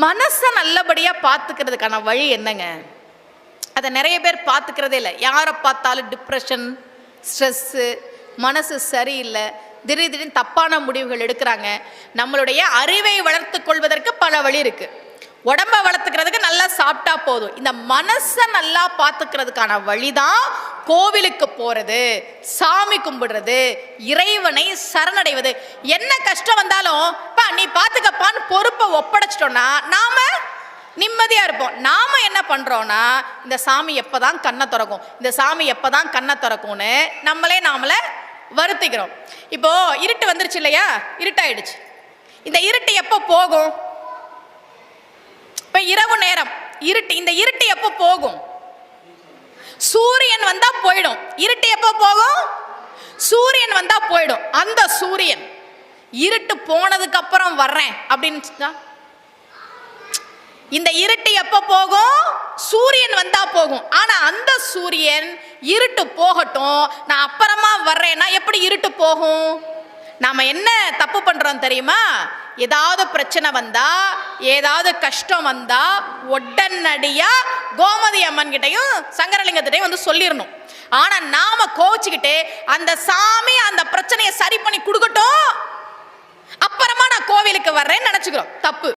மனசை நல்லபடியா பார்த்துக்கிறதுக்கான வழி என்னங்க? அதை நிறைய பேர் பார்த்துக்கிறதே இல்லை. யாரை பார்த்தாலும் டிப்ரெஷன், ஸ்ட்ரெஸ்ஸு, மனசு சரியில்லை, திடீர்னு தப்பான முடிவுகள் எடுக்கிறாங்க. நம்மளுடைய அறிவை வளர்த்து கொள்வதற்கு பல வழி இருக்கு. உடம்பை வளர்த்துக்கிறதுக்கு நல்லா சாப்பிட்டா போதும். இந்த மனசை நல்லா பார்த்துக்கிறதுக்கான வழிதான் கோவிலுக்கு போறது, சாமி கும்பிடுறது, இறைவனை சரணடைவது. என்ன கஷ்டம் வந்தாலும் நீ பார்த்துக்கப்பான்னு பொறுப்பை ஒப்படைச்சிட்டோம்னா நாம நிம்மதியா இருப்போம். நாம என்ன பண்றோம்னா, இந்த சாமி எப்பதான் கண்ணை திறக்கும், இந்த சாமி எப்பதான் கண்ணை திறக்கும்னு நாமளே வருத்திக்கிறோம். இப்போ இருட்டு வந்துருச்சு இல்லையா, இருட்டாயிடுச்சு. இந்த இருட்டு எப்போ போகும்? இப்ப இரவு நேரம் இருட்டு. இந்த இருட்டு எப்போ போகும்? சூரியன் வந்தா போயிடும். இருட்டு எப்போ போகும்? சூரியன் வந்தா போயிடும். அந்த சூரியன் இருட்டு போனதுக்கு அப்புறம் வர்றேன் அப்படின்னு இந்த இருட்டு எப்போ போகும்? சூரியன் வந்தா போகும். ஆனா அந்த சூரியன் இருட்டு போகட்டும், நான் அப்புறமா வர்றேன்னா எப்படி இருட்டு போகும்? நாம என்ன தப்பு பண்றோம் தெரியுமா? ஏதாவது பிரச்சனை வந்தா, ஏதாவது கஷ்டம் வந்தா உடனடியா கோமதி அம்மன் கிட்டையும் சங்கரலிங்கத்திட்டையும் வந்து சொல்லிடணும். ஆனா நாம கோச்சிக்கிட்டு அந்த சாமி அந்த பிரச்சனையை சரி பண்ணி கொடுக்கட்டும், அப்புறமா நான் கோவிலுக்கு வர்றேன்னு நினைச்சுக்கிறோம். தப்பு.